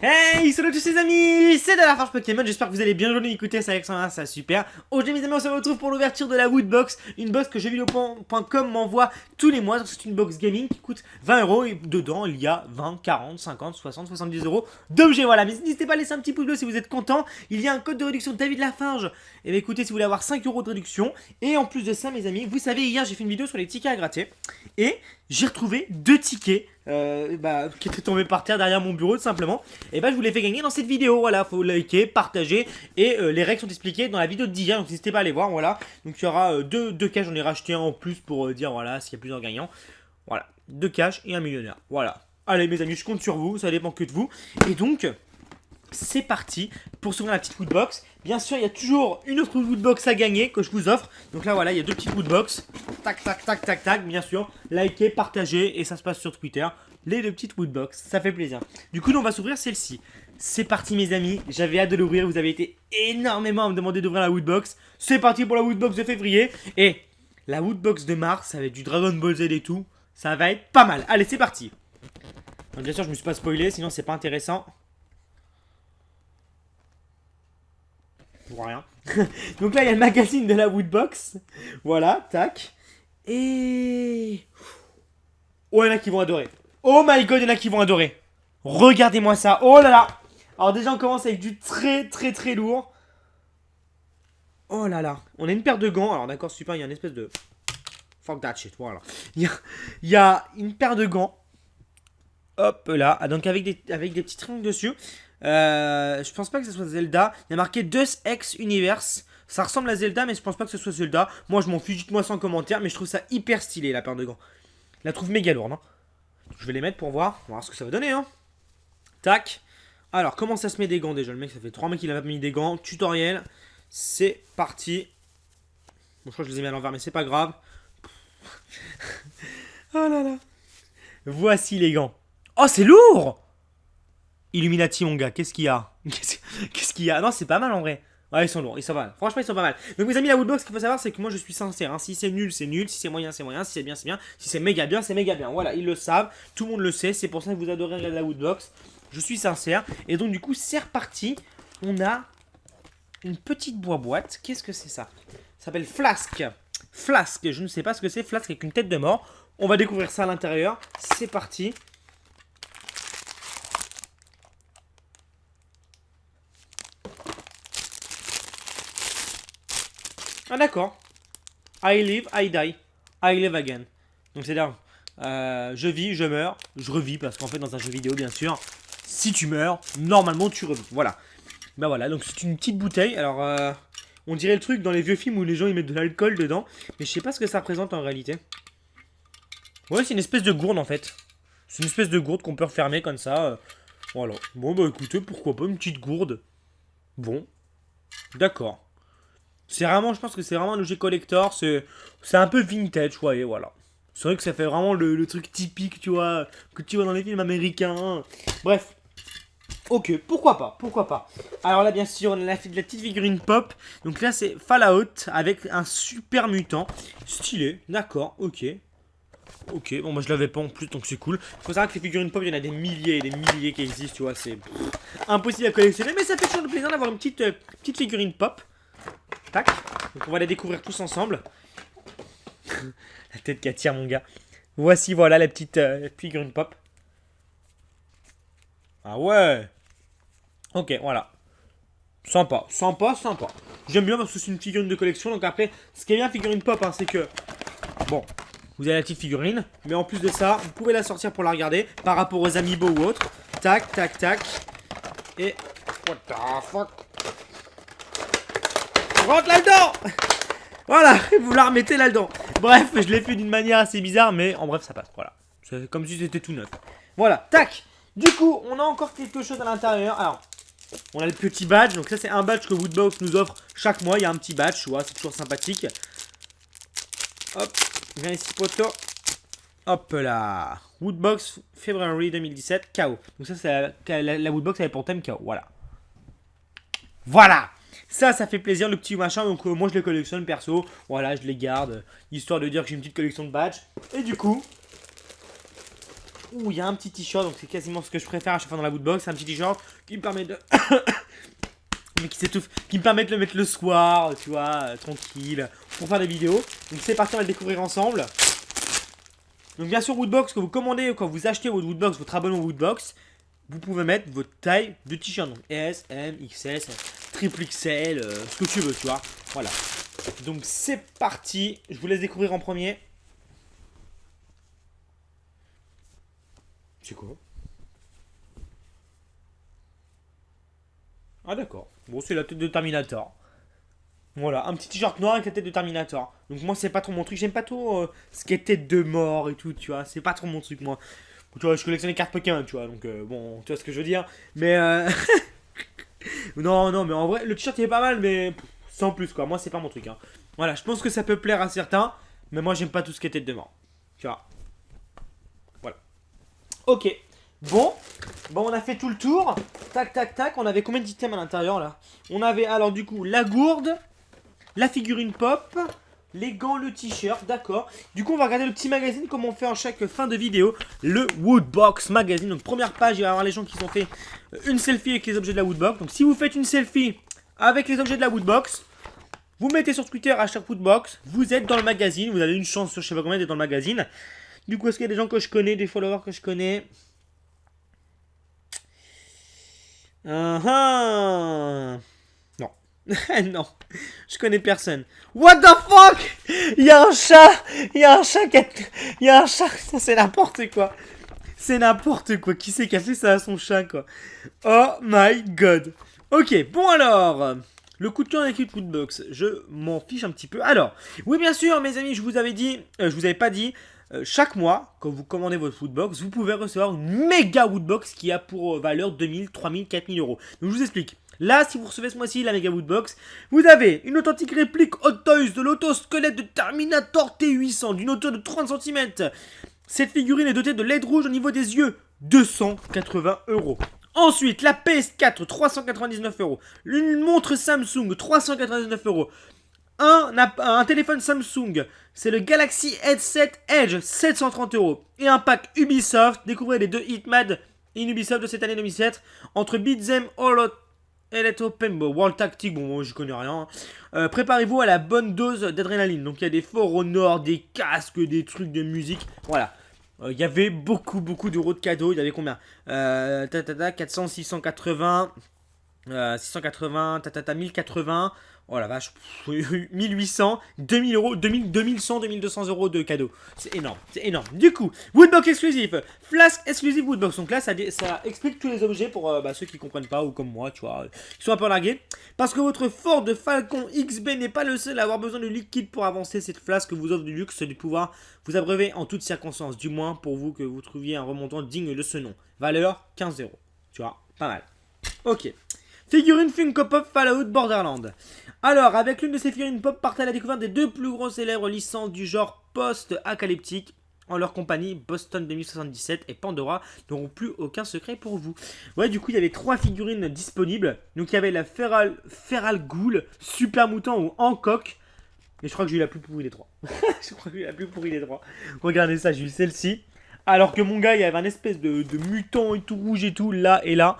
Hey, salut tous les amis, c'est de la Forge Pokémon, j'espère que vous allez bien jouer, écouter ça avec ça super. Aujourd'hui mes amis, on se retrouve pour l'ouverture de la Woodbox, une box que jeuxvideo.com m'envoie tous les mois. C'est une box gaming qui coûte 20 € et dedans il y a 20, 40, 50, 60, 70 € d'objets, voilà. Mais n'hésitez pas à laisser un petit pouce bleu si vous êtes content, il y a un code de réduction de David Lafarge. Et bien écoutez, si vous voulez avoir 5 € de réduction, et en plus de ça mes amis, vous savez hier j'ai fait une vidéo sur les tickets à gratter, et j'ai retrouvé 2 tickets qui étaient tombés par terre derrière mon bureau tout simplement. Et je vous les fais gagner dans cette vidéo, voilà, faut liker, partager, et les règles sont expliquées dans la vidéo d'hier, donc n'hésitez pas à aller voir, voilà. Donc il y aura deux caches, j'en ai racheté un en plus pour dire, voilà, s'il y a plusieurs gagnants. Voilà, 2 caches et un millionnaire, voilà. Allez mes amis, je compte sur vous, ça dépend que de vous. Et donc, c'est parti pour s'ouvrir la petite woodbox. Bien sûr, il y a toujours une autre woodbox à gagner que je vous offre. Donc là, voilà, il y a 2 petites woodbox. Tac, tac, tac, tac, tac. Bien sûr, likez, partagez et ça se passe sur Twitter. Les 2 petites woodbox, ça fait plaisir. Du coup, on va s'ouvrir celle-ci. C'est parti, mes amis. J'avais hâte de l'ouvrir. Vous avez été énormément à me demander d'ouvrir la woodbox. C'est parti pour la woodbox de février. Et la woodbox de mars, avec du Dragon Ball Z et tout, ça va être pas mal. Allez, c'est parti. Donc, bien sûr, je me suis pas spoilé, sinon c'est pas intéressant. Pour rien. Donc là, il y a le magazine de la Woodbox. Voilà, tac. Et... oh, il y en a qui vont adorer. Oh my god, il y en a qui vont adorer. Regardez-moi ça. Oh là là. Alors déjà, on commence avec du très très très lourd. Oh là là. On a une paire de gants. Alors d'accord, super, il y a une espèce de... fuck that shit, voilà. Il y a une paire de gants. Hop là. Ah, donc avec des petits triangles dessus. Je pense pas que ce soit Zelda. Il y a marqué Deus Ex Universe. Ça ressemble à Zelda, mais je pense pas que ce soit Zelda. Moi, je m'en fiche, dites-moi ça en commentaire. Mais je trouve ça hyper stylé, la paire de gants. Je la trouve méga lourde. Hein. Je vais les mettre pour voir. On va voir ce que ça va donner. Hein. Tac. Alors, comment ça se met des gants déjà? Le mec, ça fait 3 mois qu'il a pas mis des gants. Tutoriel. C'est parti. Bon, je crois que je les ai mis à l'envers, mais c'est pas grave. Oh là là. Voici les gants. Oh, c'est lourd! Illuminati, mon gars, qu'est-ce qu'il y a? Qu'est-ce qu'il y a? Non, c'est pas mal en vrai. Ouais, ils sont lourds, ils sont pas mal. Franchement, ils sont pas mal. Donc, mes amis, la Woodbox, ce qu'il faut savoir, c'est que moi, je suis sincère. Hein. Si c'est nul, c'est nul. Si c'est moyen, c'est moyen. Si c'est bien, c'est bien. Si c'est méga bien, c'est méga bien. Voilà, ils le savent. Tout le monde le sait. C'est pour ça que vous adorez la Woodbox. Je suis sincère. Et donc, du coup, c'est reparti. On a une petite boîte. Qu'est-ce que c'est ça? Ça s'appelle Flasque. Flasque, je ne sais pas ce que c'est. Flasque avec une tête de mort. On va découvrir ça à l'intérieur. C'est parti. Ah d'accord. I live, I die. I live again. Donc c'est-à-dire, je vis, je meurs, je revis, parce qu'en fait dans un jeu vidéo bien sûr, si tu meurs, normalement tu revis. Voilà. Bah voilà, donc c'est une petite bouteille. Alors, on dirait le truc dans les vieux films où les gens ils mettent de l'alcool dedans. Mais je sais pas ce que ça représente en réalité. Ouais, c'est une espèce de gourde en fait. C'est une espèce de gourde qu'on peut refermer comme ça. Voilà. Bon bah écoutez, pourquoi pas une petite gourde. Bon. D'accord. C'est vraiment, je pense que c'est vraiment un objet collector. C'est un peu vintage, vous voyez, voilà. C'est vrai que ça fait vraiment le truc typique, tu vois, que tu vois dans les films américains. Bref. Ok, pourquoi pas, pourquoi pas. Alors là, bien sûr, on a fait de la petite figurine pop. Donc là, c'est Fallout avec un super mutant. Stylé, d'accord, ok. Ok, bon, moi je l'avais pas en plus, donc c'est cool. Faut savoir que les figurines pop, il y en a des milliers et des milliers qui existent, tu vois, c'est impossible à collectionner. Mais ça fait toujours plaisir d'avoir une petite figurine pop. Tac. Donc on va les découvrir tous ensemble. La tête qui attire mon gars. Voici voilà la petite figurine pop. Ah ouais. Ok, voilà. Sympa, sympa, sympa. J'aime bien parce que c'est une figurine de collection. Donc après, ce qui est bien figurine pop, hein, c'est que... bon, vous avez la petite figurine. Mais en plus de ça, vous pouvez la sortir pour la regarder. Par rapport aux amiibo ou autres. Tac, tac, tac. Et... what the fuck. Rentre là-dedans. Voilà, vous la remettez là-dedans. Bref, je l'ai fait d'une manière assez bizarre, mais en bref, ça passe. Voilà. C'est comme si c'était tout neuf. Voilà, tac. Du coup, on a encore quelque chose à l'intérieur. Alors, on a le petit badge. Donc ça, c'est un badge que Woodbox nous offre chaque mois. Il y a un petit badge, tu vois, c'est toujours sympathique. Hop, viens ici, poteau. Hop là. Woodbox, février 2017, KO. Donc ça, c'est la Woodbox avec pour thème KO. Voilà. Voilà. Ça fait plaisir, le petit machin. Donc moi, je les collectionne perso. Voilà, je les garde. Histoire de dire que j'ai une petite collection de badges. Et du coup, Ouh, il y a un petit t-shirt, donc c'est quasiment ce que je préfère à chaque fois dans la woodbox. C'est un petit t-shirt qui me permet de... mais qui s'étouffe, qui me permet de le mettre le soir, tu vois, tranquille, pour faire des vidéos. Donc c'est parti, on va le découvrir ensemble. Donc bien sûr, Woodbox, quand vous commandez, quand vous achetez votre Woodbox, votre abonnement Woodbox, vous pouvez mettre votre taille de t-shirt. Donc S, M, XS, triple XL, ce que tu veux, tu vois. Voilà. Donc c'est parti, je vous laisse découvrir en premier. C'est quoi? Ah d'accord. Bon, c'est la tête de Terminator. Voilà, un petit t-shirt noir avec la tête de Terminator. Donc moi c'est pas trop mon truc, j'aime pas trop ce qui est tête de mort et tout, tu vois. C'est pas trop mon truc moi. Tu vois, je collectionne les cartes Pokémon, tu vois. Donc bon, tu vois ce que je veux dire. Mais non, non, mais en vrai, le t-shirt il est pas mal, mais sans plus quoi. Moi c'est pas mon truc. Hein. Voilà, je pense que ça peut plaire à certains, mais moi j'aime pas tout ce qui est tête de mort. Tu vois. Voilà. Ok. Bon, on a fait tout le tour. Tac, tac, tac. On avait combien d'items à l'intérieur là? On avait alors du coup la gourde, la figurine pop, les gants, le t-shirt, d'accord. Du coup, on va regarder le petit magazine comme on fait en chaque fin de vidéo. Le Woodbox Magazine. Donc, première page, il va y avoir les gens qui ont fait une selfie avec les objets de la Woodbox. Donc, si vous faites une selfie avec les objets de la Woodbox, vous mettez sur Twitter hashtag Woodbox. Vous êtes dans le magazine. Vous avez une chance sur je sais pas combien d'être dans le magazine. Du coup, est-ce qu'il y a des gens que je connais, des followers que je connais? Non. Non, je connais personne. What the fuck? Il y a un chat. Il y a un chat qui a... Il y a un chat. Ça, c'est n'importe quoi. C'est n'importe quoi. Qui c'est qui a fait ça à son chat, quoi? Oh my god. Ok, bon alors. Le coup de cœur avec Woodbox. Je m'en fiche un petit peu. Alors, oui, bien sûr, mes amis, je vous avais dit... je vous avais pas dit... chaque mois, quand vous commandez votre Woodbox, vous pouvez recevoir une méga Woodbox qui a pour valeur 2000, 3000, 4000 euros. Donc je vous explique. Là, si vous recevez ce mois-ci la méga Woodbox, vous avez une authentique réplique Hot Toys de l'autosquelette de Terminator T800 d'une hauteur de 30 cm. Cette figurine est dotée de LED rouge au niveau des yeux, 280 euros. Ensuite, la PS4, 399 euros. Une montre Samsung, 399 euros. Un téléphone Samsung, c'est le Galaxy Headset Edge, 730 euros. Et un pack Ubisoft, découvrez les deux Hitman in Ubisoft de cette année 2007, entre Beat'em All Electro Paintball, World Tactic, bon, moi je connais rien. Préparez-vous à la bonne dose d'adrénaline. Donc il y a des For Honor, des casques, des trucs de musique. Voilà. Il y avait beaucoup d'euros de cadeaux. Il y avait combien 400, 680, 680, 1080. Oh la vache, 1800, 2000 euros, 2000, 2100, 2200 euros de cadeaux. C'est énorme, c'est énorme. Du coup, Woodbox exclusif, Flask exclusif Woodbox. Donc là, ça explique tous les objets pour ceux qui comprennent pas ou comme moi, tu vois, qui sont un peu largués. Parce que votre Ford Falcon XB n'est pas le seul à avoir besoin de liquide pour avancer. Cette flasque vous offre du luxe de pouvoir vous abreuver en toutes circonstances. Du moins pour vous que vous trouviez un remontant digne de ce nom. Valeur 15 euros. Tu vois, pas mal. Ok. Figurine Funko Pop Fallout Borderland. Alors, avec l'une de ces figurines pop, partez à la découverte des deux plus gros célèbres licences du genre post-apocalyptique. En leur compagnie, Boston 2077 et Pandora n'auront plus aucun secret pour vous. Ouais, du coup, il y avait 3 figurines disponibles. Donc, il y avait la Feral Ghoul, Super Mouton ou Hancock. Mais je crois que j'ai eu la plus pourrie des 3. Je crois que j'ai eu la plus pourrie des 3. Regardez ça, j'ai eu celle-ci. Alors que mon gars, il y avait un espèce de mutant et tout rouge et tout, là et là.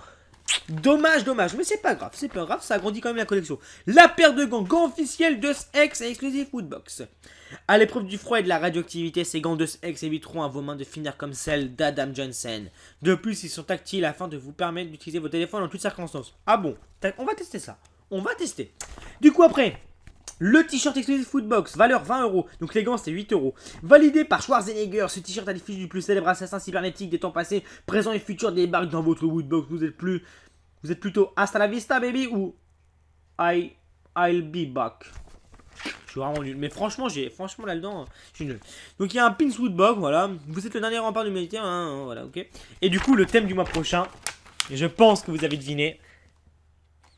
Dommage, mais c'est pas grave, ça agrandit quand même la collection. La paire de gants officiels de X et exclusif Woodbox. À l'épreuve du froid et de la radioactivité, ces gants de X éviteront à vos mains de finir comme celles d'Adam Johnson. De plus, ils sont tactiles afin de vous permettre d'utiliser vos téléphones en toutes circonstances. Ah bon, on va tester ça, on va tester. Du coup après, le t-shirt exclusif Woodbox, valeur 20 euros. Donc les gants c'est 8 euros. Validé par Schwarzenegger, ce t-shirt a les fiches du plus célèbre assassin cybernétique des temps passés, présent et futur débarque dans votre Woodbox. Vous êtes plutôt hasta la vista baby ou I'll be back. Je suis vraiment nul. Mais franchement, là-dedans, je suis nul. Donc il y a un pins Woodbox, voilà. Vous êtes le dernier rempart de l'humanité, hein, voilà, ok. Et du coup, le thème du mois prochain, je pense que vous avez deviné.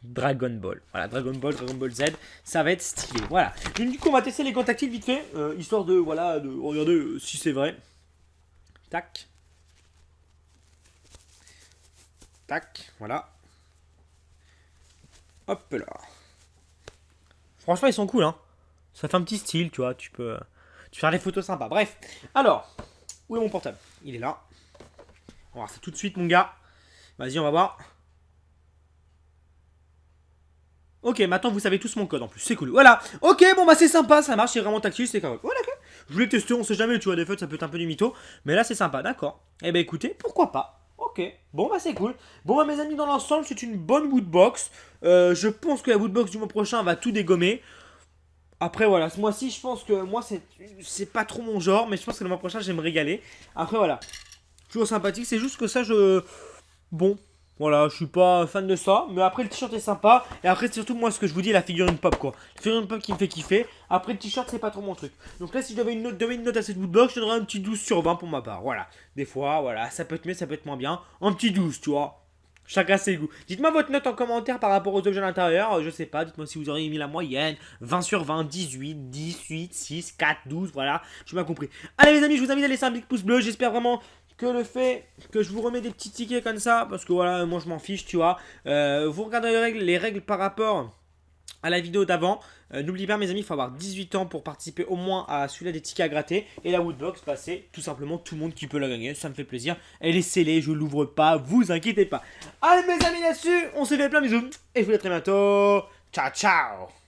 Dragon Ball. Voilà, Dragon Ball Z, ça va être stylé. Voilà. Donc, du coup, on va tester les gants tactiles vite fait, histoire de, voilà, de regarder si c'est vrai. Tac. Tac, voilà. Hop là. Franchement, ils sont cool, hein. Ça fait un petit style, tu vois, tu peux faire des photos sympas. Bref, alors, où est mon portable? Il est là. On va voir ça tout de suite, mon gars. Vas-y, on va voir. Ok, maintenant vous savez tous mon code en plus, c'est cool. Voilà, ok, bon bah c'est sympa, ça marche, c'est vraiment tactile, c'est correct. Voilà, ok. Je voulais tester, on sait jamais, tu vois, des fois ça peut être un peu du mytho. Mais là c'est sympa, d'accord. Eh bah écoutez, pourquoi pas. Ok, bon bah c'est cool. Bon bah mes amis, dans l'ensemble, c'est une bonne woodbox. Je pense que la woodbox du mois prochain va tout dégommer. Après voilà, ce mois-ci, je pense que moi c'est pas trop mon genre, mais je pense que le mois prochain, je vais me régaler. Après voilà, toujours sympathique, c'est juste que ça, bon, voilà, je suis pas fan de ça, mais après le t-shirt est sympa, et après c'est surtout moi ce que je vous dis, la figurine pop quoi. La figurine pop qui me fait kiffer, après le t-shirt c'est pas trop mon truc. Donc là si je devais donner une note à cette woodbox, je donnerais un petit 12 sur 20 pour ma part, voilà. Des fois, voilà, ça peut être mieux, ça peut être moins bien, un petit 12 tu vois. Chacun ses goûts. Dites-moi votre note en commentaire par rapport aux objets à l'intérieur. Je sais pas, dites-moi si vous auriez mis la moyenne. 20 sur 20, 18, 18, 6, 4, 12, voilà. Je m'ai compris. Allez les amis, je vous invite à laisser un big pouce bleu. J'espère vraiment que le fait que je vous remets des petits tickets comme ça, parce que voilà, moi je m'en fiche, tu vois. Vous regardez les règles par rapport à la vidéo d'avant. N'oubliez pas mes amis, il faut avoir 18 ans pour participer au moins à celui-là des tickets à gratter. Et la Woodbox, bah, c'est tout simplement tout le monde qui peut la gagner, ça me fait plaisir. Elle est scellée, je l'ouvre pas, vous inquiétez pas. Allez mes amis là-dessus, on se fait plein de bisous. Et je vous dis à très bientôt. Ciao ciao.